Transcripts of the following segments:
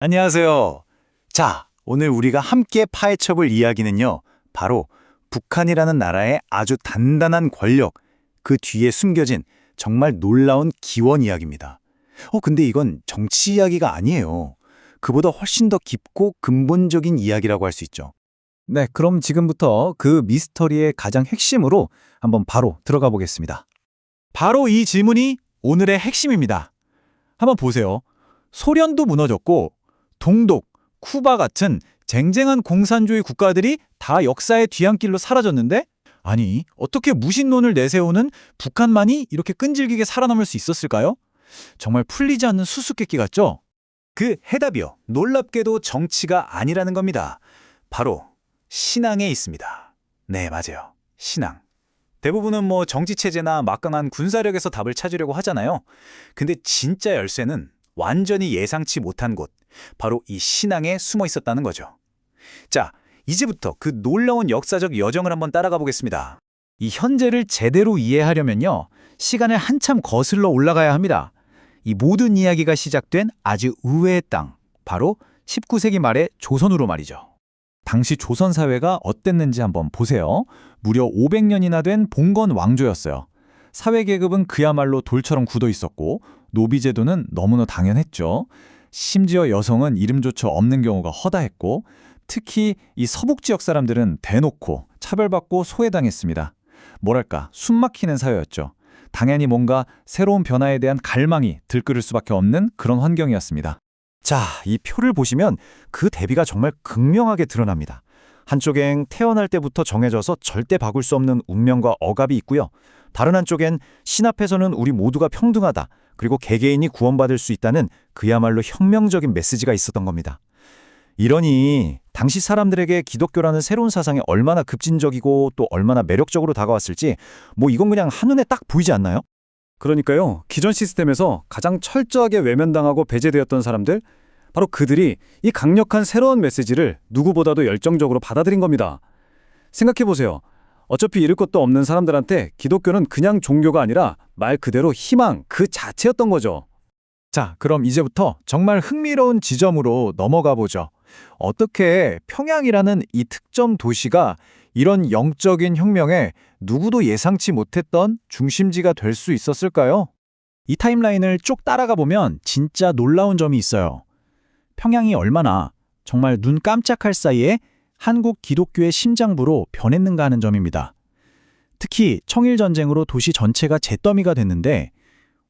안녕하세요. 자, 오늘 우리가 함께 파헤쳐볼 이야기는요, 바로 북한이라는 나라의 아주 단단한 권력, 그 뒤에 숨겨진 정말 놀라운 기원 이야기입니다. 근데 이건 정치 이야기가 아니에요. 그보다 훨씬 더 깊고 근본적인 이야기라고 할 수 있죠. 네, 그럼 지금부터 그 미스터리의 가장 핵심으로 한번 바로 들어가 보겠습니다. 바로 이 질문이 오늘의 핵심입니다. 한번 보세요. 소련도 무너졌고 동독, 쿠바 같은 쟁쟁한 공산주의 국가들이 다 역사의 뒤안길로 사라졌는데 아니, 어떻게 무신론을 내세우는 북한만이 이렇게 끈질기게 살아남을 수 있었을까요? 정말 풀리지 않는 수수께끼 같죠? 그 해답이요. 놀랍게도 정치가 아니라는 겁니다. 바로 신앙에 있습니다. 네, 맞아요. 신앙. 대부분은 정치체제나 막강한 군사력에서 답을 찾으려고 하잖아요. 근데 진짜 열쇠는 완전히 예상치 못한 곳, 바로 이 신앙에 숨어 있었다는 거죠. 자, 이제부터 그 놀라운 역사적 여정을 한번 따라가 보겠습니다. 이 현재를 제대로 이해하려면요, 시간을 한참 거슬러 올라가야 합니다. 이 모든 이야기가 시작된 아주 의외의 땅, 바로 19세기 말의 조선으로 말이죠. 당시 조선 사회가 어땠는지 한번 보세요. 무려 500년이나 된 봉건 왕조였어요. 사회 계급은 그야말로 돌처럼 굳어 있었고 노비 제도는 너무나 당연했죠. 심지어 여성은 이름조차 없는 경우가 허다했고 특히 이 서북 지역 사람들은 대놓고 차별받고 소외당했습니다. 뭐랄까 숨막히는 사회였죠. 당연히 뭔가 새로운 변화에 대한 갈망이 들끓을 수밖에 없는 그런 환경이었습니다. 자, 이 표를 보시면 그 대비가 정말 극명하게 드러납니다. 한쪽엔 태어날 때부터 정해져서 절대 바꿀 수 없는 운명과 억압이 있고요. 다른 한쪽엔 신 앞에서는 우리 모두가 평등하다. 그리고 개개인이 구원받을 수 있다는 그야말로 혁명적인 메시지가 있었던 겁니다. 이러니 당시 사람들에게 기독교라는 새로운 사상이 얼마나 급진적이고 또 얼마나 매력적으로 다가왔을지 이건 그냥 한눈에 딱 보이지 않나요? 그러니까요, 기존 시스템에서 가장 철저하게 외면당하고 배제되었던 사람들, 바로 그들이 이 강력한 새로운 메시지를 누구보다도 열정적으로 받아들인 겁니다. 생각해보세요. 어차피 잃을 것도 없는 사람들한테 기독교는 그냥 종교가 아니라 말 그대로 희망 그 자체였던 거죠. 자, 그럼 이제부터 정말 흥미로운 지점으로 넘어가 보죠. 어떻게 평양이라는 이 특정 도시가 이런 영적인 혁명에 누구도 예상치 못했던 중심지가 될 수 있었을까요? 이 타임라인을 쭉 따라가 보면 진짜 놀라운 점이 있어요. 평양이 얼마나 정말 눈 깜짝할 사이에 한국 기독교의 심장부로 변했는가 하는 점입니다. 특히 청일전쟁으로 도시 전체가 잿더미가 됐는데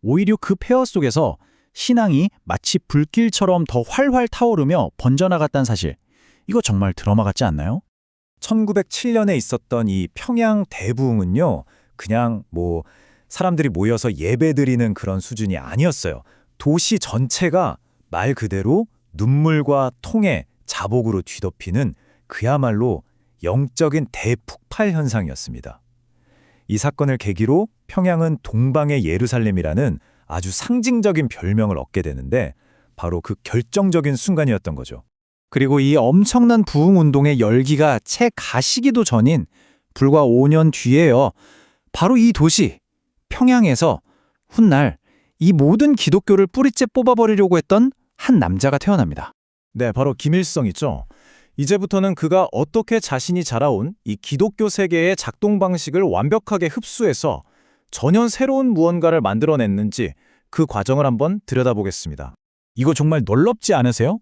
오히려 그 폐허 속에서 신앙이 마치 불길처럼 더 활활 타오르며 번져나갔다는 사실, 이거 정말 드라마 같지 않나요? 1907년에 있었던 이 평양 대부흥은요, 그냥 사람들이 모여서 예배드리는 그런 수준이 아니었어요. 도시 전체가 말 그대로 눈물과 통에 자복으로 뒤덮이는 그야말로 영적인 대폭발 현상이었습니다. 이 사건을 계기로 평양은 동방의 예루살렘이라는 아주 상징적인 별명을 얻게 되는데 바로 그 결정적인 순간이었던 거죠. 그리고 이 엄청난 부흥운동의 열기가 채 가시기도 전인 불과 5년 뒤에요. 바로 이 도시, 평양에서 훗날 이 모든 기독교를 뿌리째 뽑아버리려고 했던 한 남자가 태어납니다. 네, 바로 김일성이죠. 이제부터는 그가 어떻게 자신이 자라온 이 기독교 세계의 작동 방식을 완벽하게 흡수해서 전혀 새로운 무언가를 만들어냈는지 그 과정을 한번 들여다보겠습니다. 이거 정말 놀랍지 않으세요?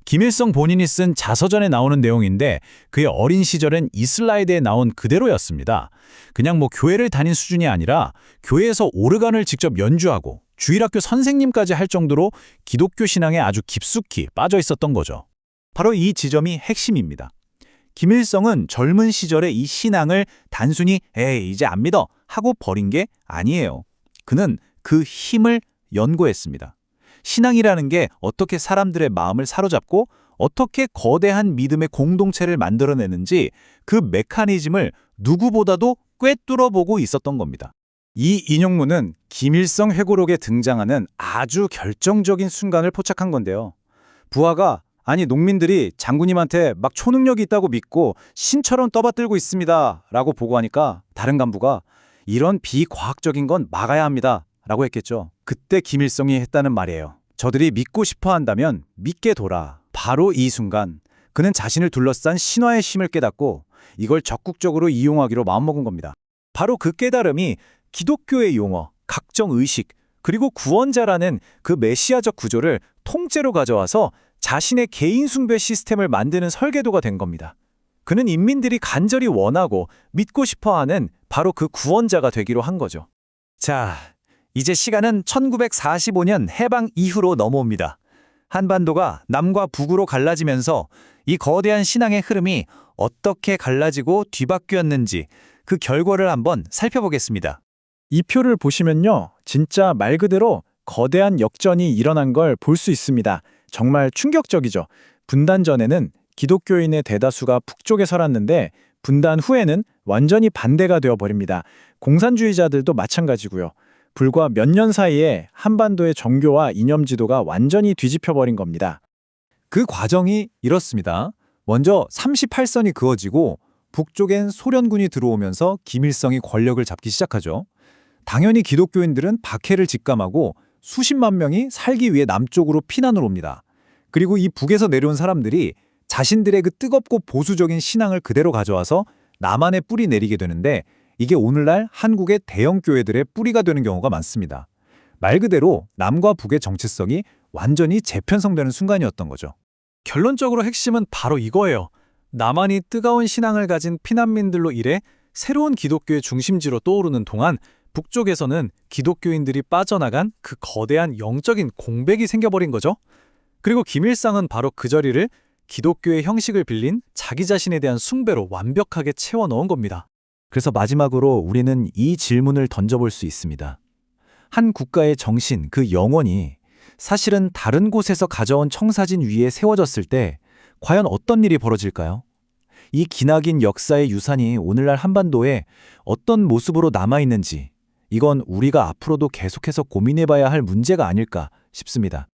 김일성 본인이 쓴 자서전에 나오는 내용인데 그의 어린 시절은 이 슬라이드에 나온 그대로였습니다. 그냥 교회를 다닌 수준이 아니라 교회에서 오르간을 직접 연주하고 주일학교 선생님까지 할 정도로 기독교 신앙에 아주 깊숙이 빠져 있었던 거죠. 바로 이 지점이 핵심입니다. 김일성은 젊은 시절에 이 신앙을 단순히 에이, 이제 안 믿어 하고 버린 게 아니에요. 그는 그 힘을 연구했습니다. 신앙이라는 게 어떻게 사람들의 마음을 사로잡고 어떻게 거대한 믿음의 공동체를 만들어내는지 그 메커니즘을 누구보다도 꿰뚫어 보고 있었던 겁니다. 이 인용문은 김일성 회고록에 등장하는 아주 결정적인 순간을 포착한 건데요. 부하가 농민들이 장군님한테 막 초능력이 있다고 믿고 신처럼 떠받들고 있습니다 라고 보고하니까 다른 간부가 이런 비과학적인 건 막아야 합니다 라고 했겠죠. 그때 김일성이 했다는 말이에요. 저들이 믿고 싶어 한다면 믿게 둬라. 바로 이 순간 그는 자신을 둘러싼 신화의 힘을 깨닫고 이걸 적극적으로 이용하기로 마음먹은 겁니다. 바로 그 깨달음이 기독교의 용어, 각정 의식, 그리고 구원자라는 그 메시아적 구조를 통째로 가져와서 자신의 개인 숭배 시스템을 만드는 설계도가 된 겁니다. 그는 인민들이 간절히 원하고 믿고 싶어하는 바로 그 구원자가 되기로 한 거죠. 자, 이제 시간은 1945년 해방 이후로 넘어옵니다. 한반도가 남과 북으로 갈라지면서 이 거대한 신앙의 흐름이 어떻게 갈라지고 뒤바뀌었는지 그 결과를 한번 살펴보겠습니다. 이 표를 보시면요. 진짜 말 그대로 거대한 역전이 일어난 걸 볼 수 있습니다. 정말 충격적이죠. 분단 전에는 기독교인의 대다수가 북쪽에 서랐는데 분단 후에는 완전히 반대가 되어버립니다. 공산주의자들도 마찬가지고요. 불과 몇 년 사이에 한반도의 정교와 이념 지도가 완전히 뒤집혀버린 겁니다. 그 과정이 이렇습니다. 먼저 38선이 그어지고 북쪽엔 소련군이 들어오면서 김일성이 권력을 잡기 시작하죠. 당연히 기독교인들은 박해를 직감하고 수십만 명이 살기 위해 남쪽으로 피난을 옵니다. 그리고 이 북에서 내려온 사람들이 자신들의 그 뜨겁고 보수적인 신앙을 그대로 가져와서 남한에 뿌리 내리게 되는데 이게 오늘날 한국의 대형 교회들의 뿌리가 되는 경우가 많습니다. 말 그대로 남과 북의 정체성이 완전히 재편성되는 순간이었던 거죠. 결론적으로 핵심은 바로 이거예요. 남한이 뜨거운 신앙을 가진 피난민들로 일해 새로운 기독교의 중심지로 떠오르는 동안 북쪽에서는 기독교인들이 빠져나간 그 거대한 영적인 공백이 생겨버린 거죠. 그리고 김일성은 바로 그 자리를 기독교의 형식을 빌린 자기 자신에 대한 숭배로 완벽하게 채워 넣은 겁니다. 그래서 마지막으로 우리는 이 질문을 던져볼 수 있습니다. 한 국가의 정신, 그 영혼이 사실은 다른 곳에서 가져온 청사진 위에 세워졌을 때 과연 어떤 일이 벌어질까요? 이 기나긴 역사의 유산이 오늘날 한반도에 어떤 모습으로 남아있는지 이건 우리가 앞으로도 계속해서 고민해봐야 할 문제가 아닐까 싶습니다.